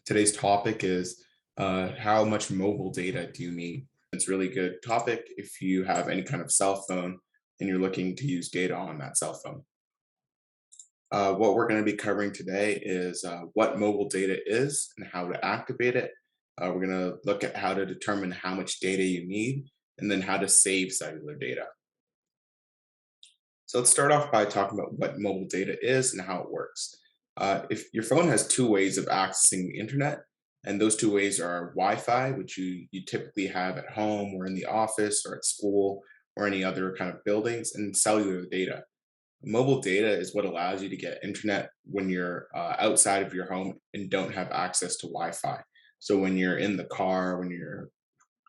Today's topic is how much mobile data do you need? It's a really good topic if you have any kind of cell phone and you're looking to use data on that cell phone. What we're going to be covering today is what mobile data is and how to activate it. We're going to look at how to determine how much data you need and then how to save cellular data. So let's start off by talking about what mobile data is and how it works. If your phone has two ways of accessing the internet, and those two ways are Wi-Fi, which you typically have at home or in the office or at school or any other kind of buildings, and cellular data. Mobile data is what allows you to get internet when you're outside of your home and don't have access to Wi-Fi. So when you're in the car, when you're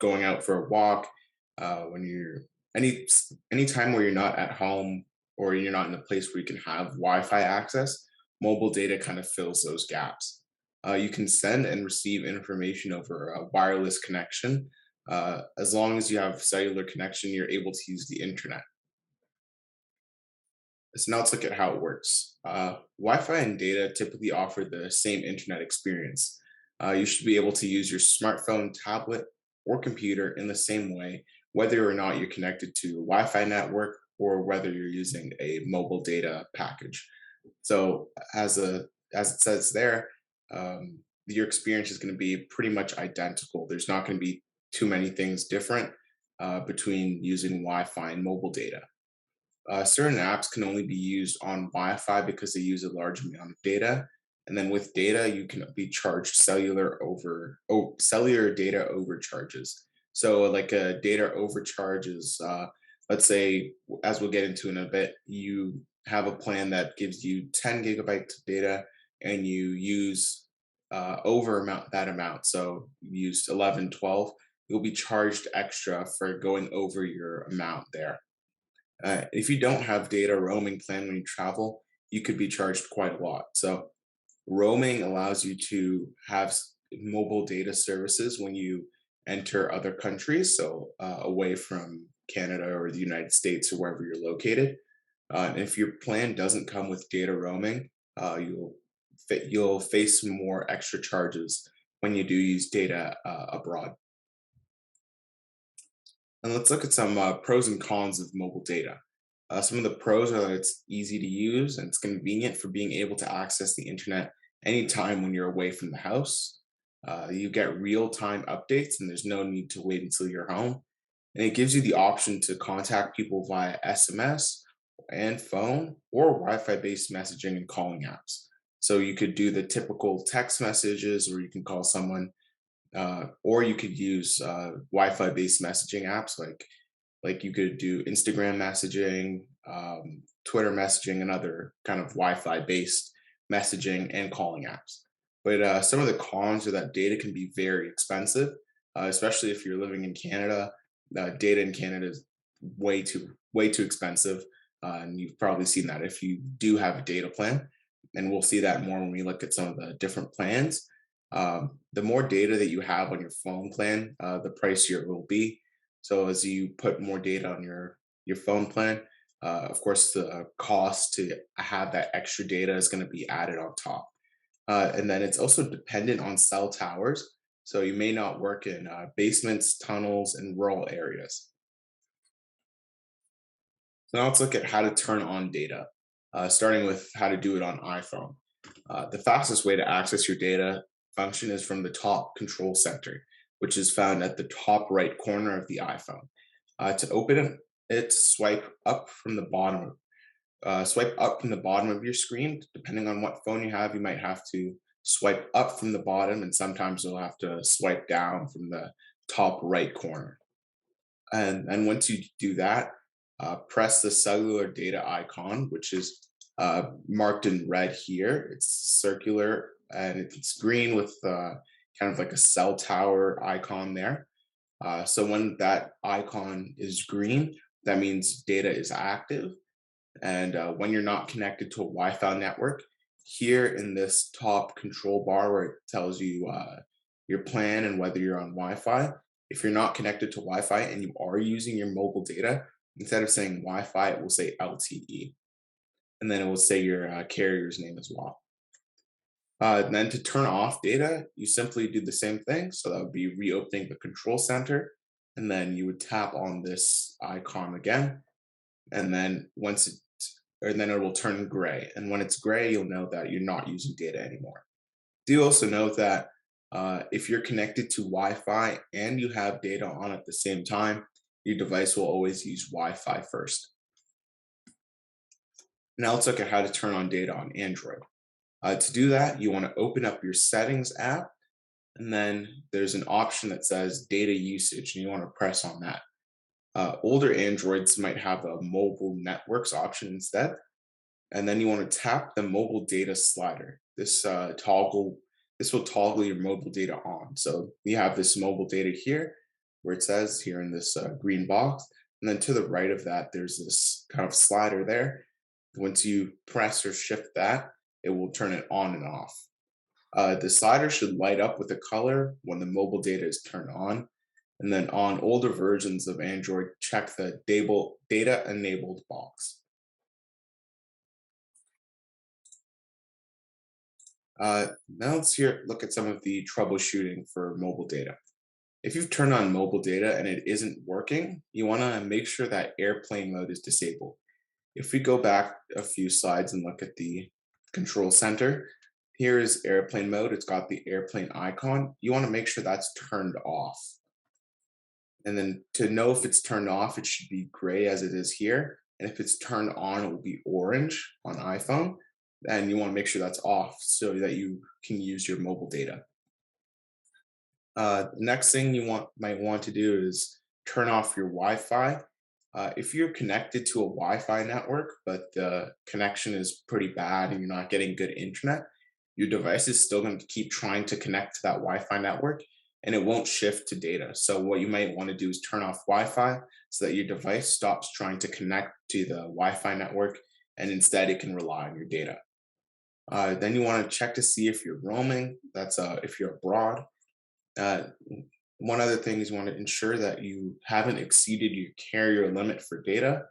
going out for a walk, when you're any time where you're not at home or you're not in a place where you can have Wi-Fi access, mobile data kind of fills those gaps. You can send and receive information over a wireless connection. As long as you have cellular connection, you're able to use the internet. So now let's look at how it works. Wi-Fi and data typically offer the same internet experience. You should be able to use your smartphone, tablet, or computer in the same way, whether or not you're connected to a Wi-Fi network or whether you're using a mobile data package. So as it says there, your experience is going to be pretty much identical. There's not going to be too many things different between using Wi-Fi and mobile data. Certain apps can only be used on Wi-Fi because they use a large amount of data. And then with data, you can be charged cellular data overcharges. So like a data overcharge is, let's say, as we'll get into in a bit, you have a plan that gives you 10 gigabytes of data and you use over that amount. So you used 11, 12, you'll be charged extra for going over your amount there. If you don't have data roaming plan when you travel, you could be charged quite a lot. So roaming allows you to have mobile data services when you enter other countries, so away from Canada or the United States or wherever you're located. And if your plan doesn't come with data roaming, you'll face more extra charges when you do use data abroad. And let's look at some pros and cons of mobile data. Some of the pros are that it's easy to use and it's convenient for being able to access the internet anytime when you're away from the house. You get real time updates and there's no need to wait until you're home. And it gives you the option to contact people via SMS and phone or Wi Fi based messaging and calling apps. So you could do the typical text messages or you can call someone or you could use Wi-Fi based messaging apps like you could do Instagram messaging, Twitter messaging, and other kind of Wi-Fi based messaging and calling apps. But some of the cons are that data can be very expensive, especially if you're living in Canada. Data in Canada is way too expensive, and you've probably seen that if you do have a data plan. And we'll see that more when we look at some of the different plans. The more data that you have on your phone plan, the pricier it will be. So as you put more data on your phone plan, of course, the cost to have that extra data is going to be added on top. And then it's also dependent on cell towers. So you may not work in basements, tunnels, and rural areas. So now let's look at how to turn on data, starting with how to do it on iPhone. The fastest way to access your data function is from the top control center, which is found at the top right corner of the iPhone. To open it, swipe up from the bottom of your screen. Depending on what phone you have, you might have to swipe up from the bottom, and sometimes you'll have to swipe down from the top right corner. And once you do that, press the cellular data icon, which is marked in red here. It's circular and it's green with kind of like a cell tower icon there. So when that icon is green, that means data is active. And when you're not connected to a Wi-Fi network, here in this top control bar where it tells you your plan and whether you're on Wi-Fi, if you're not connected to Wi-Fi and you are using your mobile data, Instead of saying Wi-Fi, it will say LTE, and then it will say your carrier's name as well. And then to turn off data, you simply do the same thing. So that would be reopening the control center, and then you would tap on this icon again, and then and then it will turn gray. And when it's gray, you'll know that you're not using data anymore. Do also note that if you're connected to Wi-Fi and you have data on at the same time, your device will always use Wi-Fi first. Now let's look at how to turn on data on Android. To do that, you want to open up your settings app, and then there's an option that says data usage, and you want to press on that. Older Androids might have a mobile networks option instead, and then you want to tap the mobile data slider. This will toggle your mobile data on. So you have this mobile data here, where it says here in this green box, and then to the right of that, there's this kind of slider there. Once you press or shift that, it will turn it on and off. The slider should light up with a color when the mobile data is turned on. And then on older versions of Android, check the data enabled box. Now look at some of the troubleshooting for mobile data. If you've turned on mobile data and it isn't working, you want to make sure that airplane mode is disabled. If we go back a few slides and look at the control center, here is airplane mode. It's got the airplane icon. You want to make sure that's turned off. And then to know if it's turned off, it should be gray as it is here. And if it's turned on, it will be orange on iPhone. And you want to make sure that's off so that you can use your mobile data. Next thing might want to do is turn off your Wi-Fi. If you're connected to a Wi-Fi network, but the connection is pretty bad and you're not getting good internet, your device is still going to keep trying to connect to that Wi-Fi network, and it won't shift to data. So what you might want to do is turn off Wi-Fi so that your device stops trying to connect to the Wi-Fi network, and instead it can rely on your data. Then you want to check to see if you're roaming. That's if you're abroad. Uh, One other thing is you want to ensure that you haven't exceeded your carrier limit for data.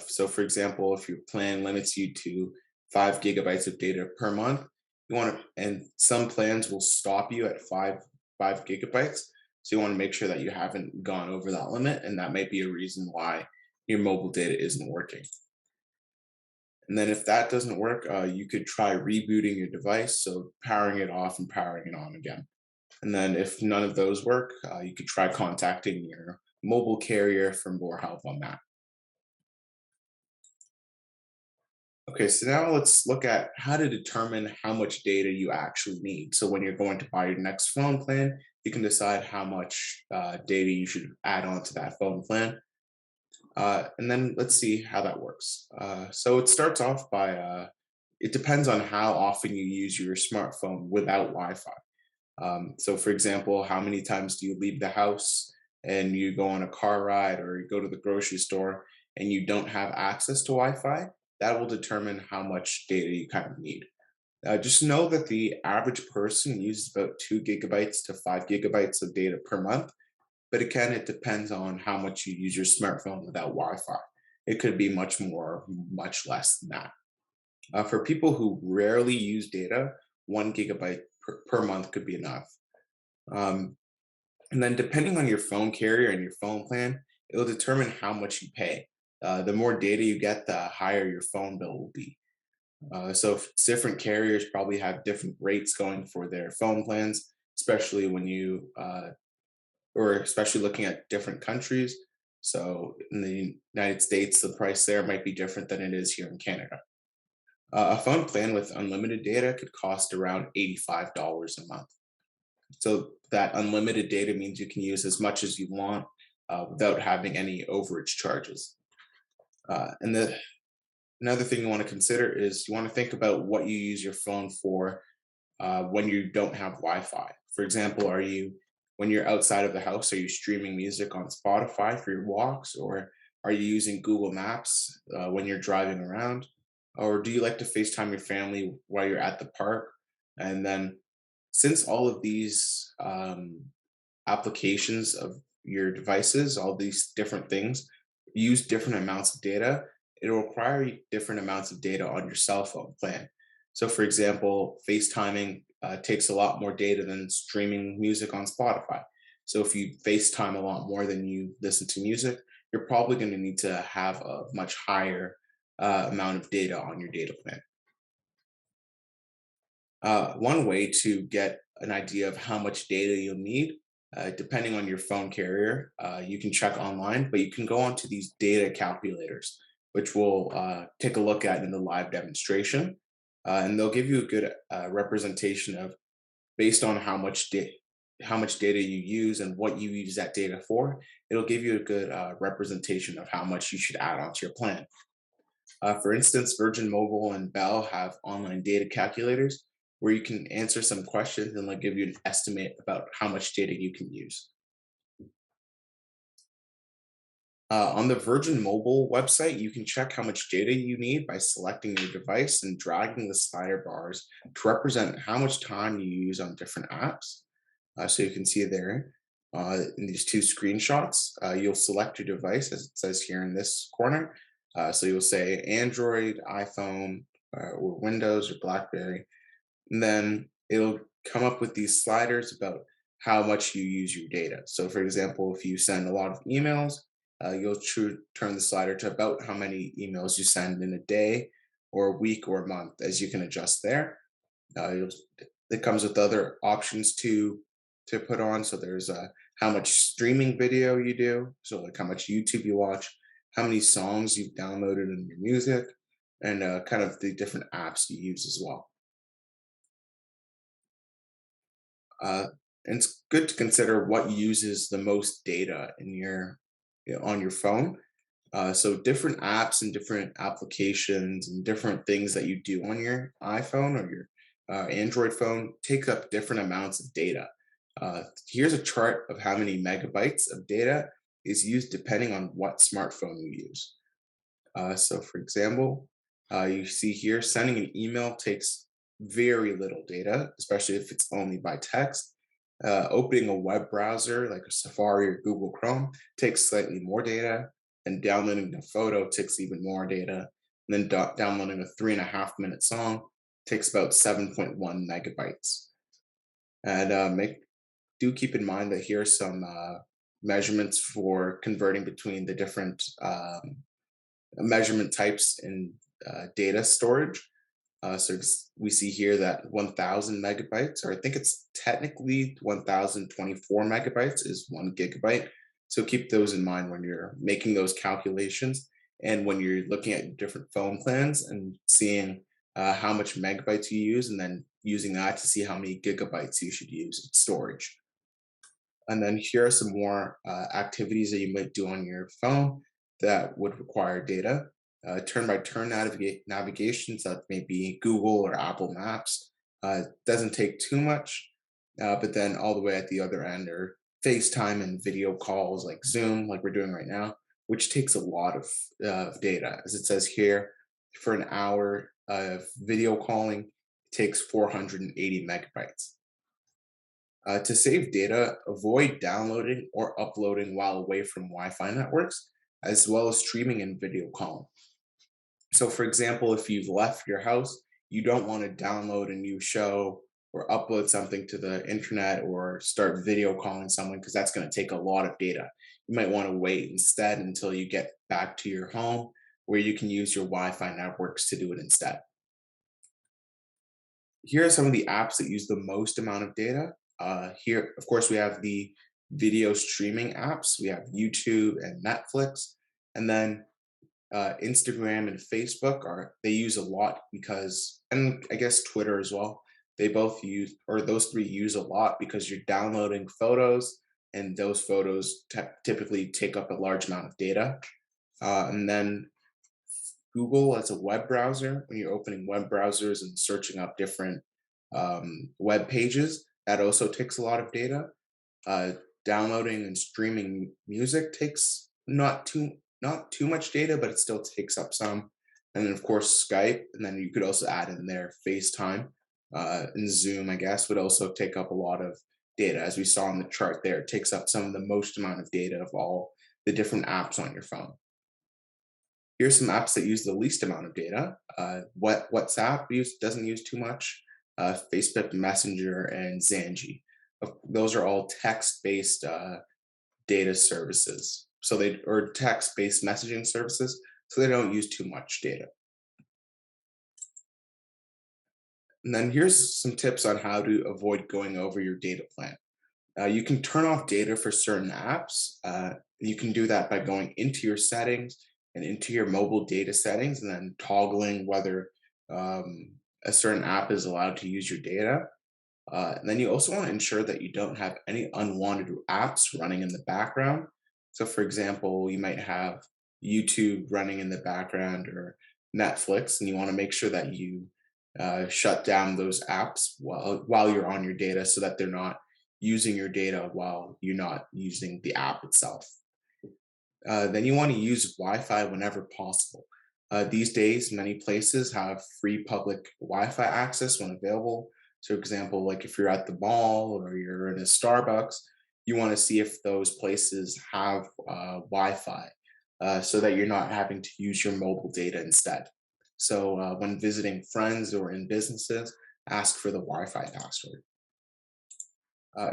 So, for example, if your plan limits you to 5 gigabytes of data per month, and some plans will stop you at five gigabytes. So you want to make sure that you haven't gone over that limit, and that might be a reason why your mobile data isn't working. And then if that doesn't work, you could try rebooting your device, so powering it off and powering it on again. And then if none of those work, you could try contacting your mobile carrier for more help on that. Okay, so now let's look at how to determine how much data you actually need. So when you're going to buy your next phone plan, you can decide how much data you should add on to that phone plan. And then let's see how that works. So it starts off by it depends on how often you use your smartphone without Wi-Fi. So, for example, how many times do you leave the house and you go on a car ride or you go to the grocery store and you don't have access to Wi Fi? That will determine how much data you kind of need. Just know that the average person uses about 2 gigabytes to 5 gigabytes of data per month. But again, it depends on how much you use your smartphone without Wi Fi. It could be much more, much less than that. For people who rarely use data, 1 gigabyte per month could be enough. Um, and then, depending on your phone carrier and your phone plan, it'll determine how much you pay. The more data you get, the higher your phone bill will be. So, different carriers probably have different rates going for their phone plans, especially or especially looking at different countries. So, in the United States, the price there might be different than it is here in Canada. A phone plan with unlimited data could cost around $85 a month. So that unlimited data means you can use as much as you want without having any overage charges. And another thing you want to consider is you want to think about what you use your phone for when you don't have Wi-Fi. For example, when you're outside of the house, are you streaming music on Spotify for your walks, or are you using Google Maps when you're driving around? Or do you like to FaceTime your family while you're at the park? And then, since all of these applications of your devices, all these different things use different amounts of data, it'll require different amounts of data on your cell phone plan. So, for example, FaceTiming takes a lot more data than streaming music on Spotify. So, if you FaceTime a lot more than you listen to music, you're probably going to need to have a much higher amount of data on your data plan. One way to get an idea of how much data you'll need, depending on your phone carrier, you can check online, but you can go onto these data calculators, which we'll take a look at in the live demonstration. And they'll give you a good representation of based on how much data you use and what you use that data for. It'll give you a good representation of how much you should add onto your plan. For instance, Virgin Mobile and Bell have online data calculators where you can answer some questions and they'll give you an estimate about how much data you can use. On the Virgin Mobile website, you can check how much data you need by selecting your device and dragging the slider bars to represent how much time you use on different apps. So you can see there in these two screenshots, you'll select your device as it says here in this corner. So you'll say Android, iPhone, or Windows or BlackBerry. And then it'll come up with these sliders about how much you use your data. So, for example, if you send a lot of emails, you'll turn the slider to about how many emails you send in a day or a week or a month, as you can adjust there. You'll, it comes with other options to put on. So there's how much streaming video you do, so like how much YouTube you watch, how many songs you've downloaded in your music, and kind of the different apps you use as well. Uh, and it's good to consider what uses the most data in on your phone. So different apps and different applications and different things that you do on your iPhone or your Android phone take up different amounts of data. Here's a chart of how many megabytes of data is used depending on what smartphone you use. So, for example, you see here sending an email takes very little data, especially if it's only by text. Opening a web browser like a Safari or Google Chrome takes slightly more data, and downloading a photo takes even more data. And then downloading a 3.5 minute song takes about 7.1 megabytes. And do keep in mind that here are some measurements for converting between the different measurement types in data storage. We see here that 1000 megabytes, or I think it's technically 1024 megabytes, is 1 gigabyte. So keep those in mind when you're making those calculations and when you're looking at different phone plans and seeing how much megabytes you use, and then using that to see how many gigabytes you should use in storage. And then here are some more activities that you might do on your phone that would require data. Turn-by-turn navigations, that may be Google or Apple Maps. Doesn't take too much, but then all the way at the other end are FaceTime and video calls like Zoom, like we're doing right now, which takes a lot of data. As it says here, for an hour of video calling, it takes 480 megabytes. To save data, avoid downloading or uploading while away from Wi Fi networks, as well as streaming and video calling. So, for example, if you've left your house, you don't want to download a new show or upload something to the internet or start video calling someone because that's going to take a lot of data. You might want to wait instead until you get back to your home where you can use your Wi Fi networks to do it instead. Here are some of the apps that use the most amount of data. Here, of course, we have the video streaming apps. We have YouTube and Netflix, and then Instagram and Facebook are they use a lot because, and I guess Twitter as well. They both use, or those three use a lot because you're downloading photos, and those photos typically take up a large amount of data. And then Google as a web browser, when you're opening web browsers and searching up different web pages, that also takes a lot of data. Uh, Downloading and streaming music takes not too much data, but it still takes up some. And then of course Skype, and then you could also add in there FaceTime and Zoom. I guess would also take up a lot of data, as we saw on the chart there. It takes up some of the most amount of data of all the different apps on your phone. Here's some apps that use the least amount of data. WhatsApp doesn't use too much. Facebook Messenger and Zangi. Those are all text-based data services. So they or text-based messaging services. So they don't use too much data. And then here's some tips on how to avoid going over your data plan. You can turn off data for certain apps. You can do that by going into your settings and into your mobile data settings and then toggling whether a certain app is allowed to use your data. And then you also want to ensure that you don't have any unwanted apps running in the background. So, for example, you might have YouTube running in the background or Netflix, and you want to make sure that you shut down those apps while you're on your data so that they're not using your data while you're not using the app itself. Then you want to use Wi-Fi whenever possible. These days, many places have free public Wi-Fi access when available. So, for example, like if you're at the mall or you're in a Starbucks, you want to see if those places have Wi-Fi so that you're not having to use your mobile data instead. So, when visiting friends or in businesses, ask for the Wi-Fi password.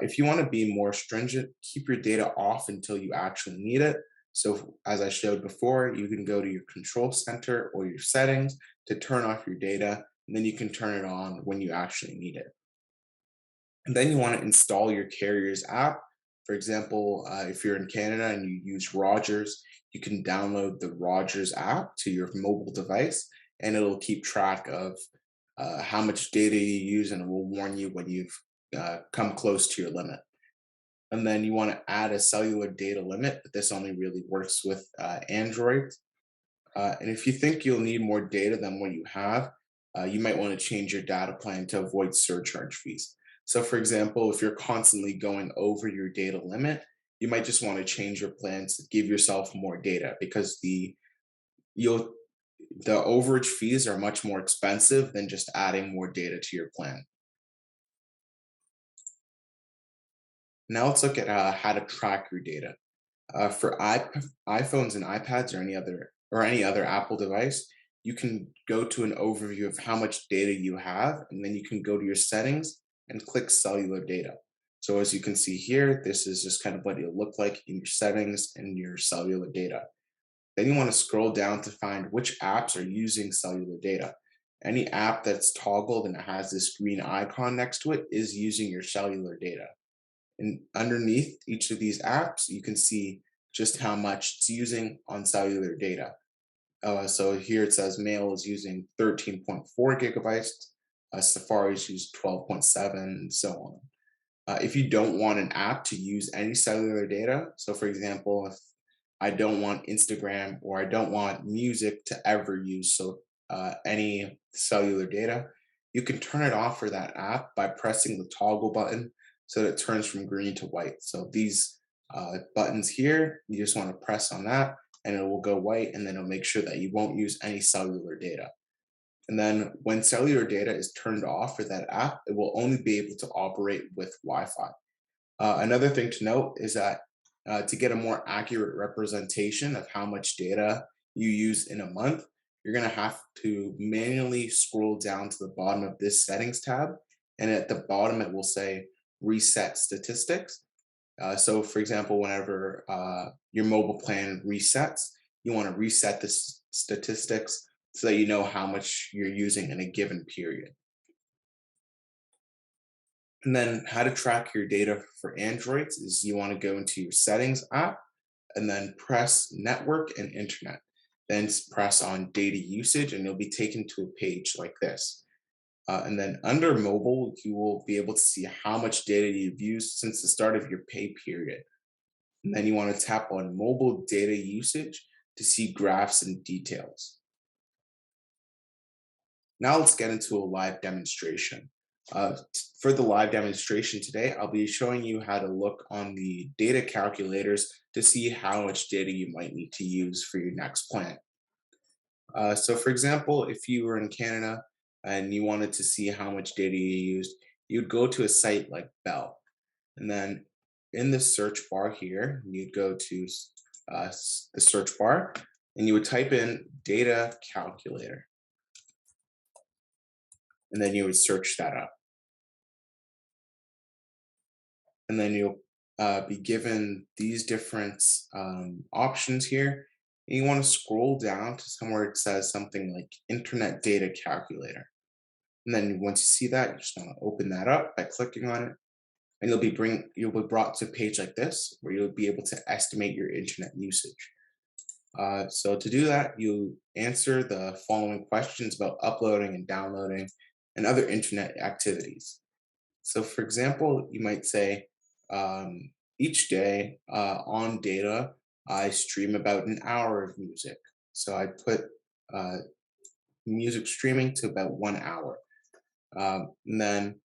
If you want to be more stringent, keep your data off until you actually need it. So, as I showed before, you can go to your control center or your settings to turn off your data, and then you can turn it on when you actually need it. And then you want to install your carrier's app. For example, if you're in Canada and you use Rogers, you can download the Rogers app to your mobile device, and it'll keep track of how much data you use, and it will warn you when you've come close to your limit. And then you want to add a cellular data limit, but this only really works with Android. And if you think you'll need more data than what you have, you might want to change your data plan to avoid surcharge fees. So, for example, if you're constantly going over your data limit, you might just want to change your plans to give yourself more data because you'll the overage fees are much more expensive than just adding more data to your plan. Now let's look at how to track your data. For iPhones and iPads or any other Apple device, you can go to an overview of how much data you have, and then you can go to your settings and click cellular data. So as you can see here, this is just kind of what it'll look like in your settings and your cellular data. Then you want to scroll down to find which apps are using cellular data. Any app that's toggled and it has this green icon next to it is using your cellular data. And underneath each of these apps, you can see just how much it's using on cellular data. So here it says Mail is using 13.4 gigabytes, Safari's use 12.7, and so on. If you don't want an app to use any cellular data, so for example, if I don't want Instagram or I don't want music to ever use any cellular data, you can turn it off for that app by pressing the toggle button so that it turns from green to white. So these buttons here, you just want to press on that and it will go white and then it'll make sure that you won't use any cellular data. And then when cellular data is turned off for that app, it will only be able to operate with Wi-Fi. Another thing to note is that to get a more accurate representation of how much data you use in a month, you're going to have to manually scroll down to the bottom of this settings tab. And at the bottom, it will say reset statistics. So, for example, whenever your mobile plan resets, you want to reset the statistics so that you know how much you're using in a given period. And then how to track your data for Androids is you want to go into your settings app and then press network and internet. Then press on data usage and you'll be taken to a page like this. And then under mobile, you will be able to see how much data you've used since the start of your pay period. And then you want to tap on mobile data usage to see graphs and details. Now let's get into a live demonstration. For the live demonstration today, I'll be showing you how to look on the data calculators to see how much data you might need to use for your next plan. So for example, if you were in Canada and you wanted to see how much data you used, you'd go to a site like Bell. And then in the search bar here, you'd go to the search bar and you would type in data calculator, and then you would search that up. And then you'll be given these different options here. And you want to scroll down to somewhere it says something like Internet Data Calculator. And then once you see that, you just want to open that up by clicking on it, and you'll be brought to a page like this where you'll be able to estimate your internet usage. So to do that, you answer the following questions about uploading and downloading and other internet activities. So, for example, you might say, each day on data, I stream about an hour of music. So I put uh, music streaming to about 1 hour. And then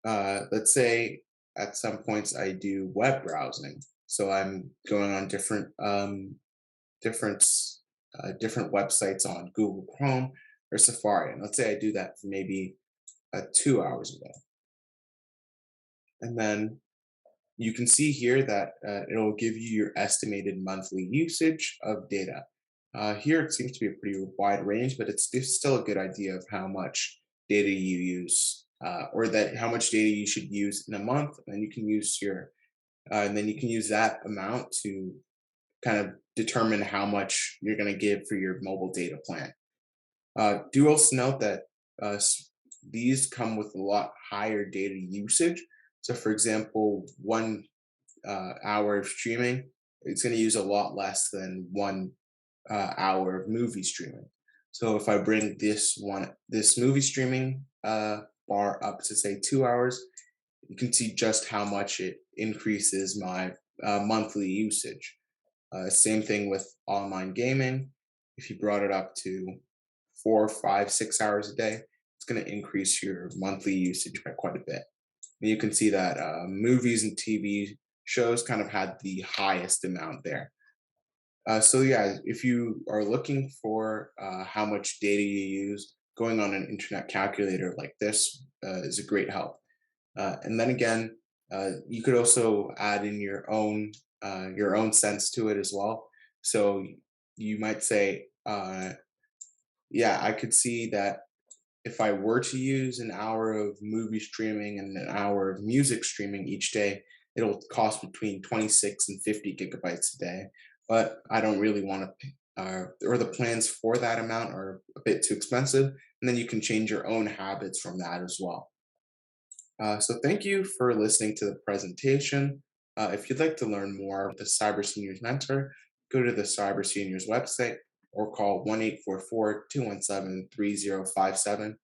let's say at some points I do web browsing. So I'm going on different different websites on Google Chrome or Safari. And let's say I do that for maybe 2 hours a day. And then you can see here that it'll give you your estimated monthly usage of data. Here it seems to be a pretty wide range, but it's still a good idea of how much data you use, or that how much data you should use in a month. And you can use and then you can use that amount to kind of determine how much you're going to give for your mobile data plan. Do also note that these come with a lot higher data usage. So, for example, 1 hour of streaming, it's going to use a lot less than 1 hour of movie streaming. So, if I bring this movie streaming bar up to say 2 hours, you can see just how much it increases my monthly usage. Same thing with online gaming. If you brought it up to 4, 5, 6 hours a day, it's going to increase your monthly usage by quite a bit. And you can see that movies and TV shows kind of had the highest amount there. So yeah, if you are looking for how much data you use, going on an internet calculator like this is a great help. And then again, you could also add in your own sense to it as well. So you might say, yeah, I could see that if I were to use an hour of movie streaming and an hour of music streaming each day, it'll cost between 26 and 50 gigabytes a day. But I don't really want to, or the plans for that amount are a bit too expensive. And then you can change your own habits from that as well. So thank you for listening to the presentation. If you'd like to learn more about the Cyber Seniors Mentor, go to the Cyber Seniors website or call 1-844-217-3057 to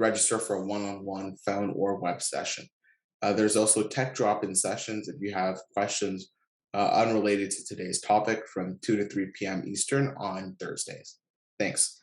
register for a one-on-one phone or web session. There's also tech drop-in sessions if you have questions unrelated to today's topic from 2 to 3 p.m. Eastern on Thursdays. Thanks.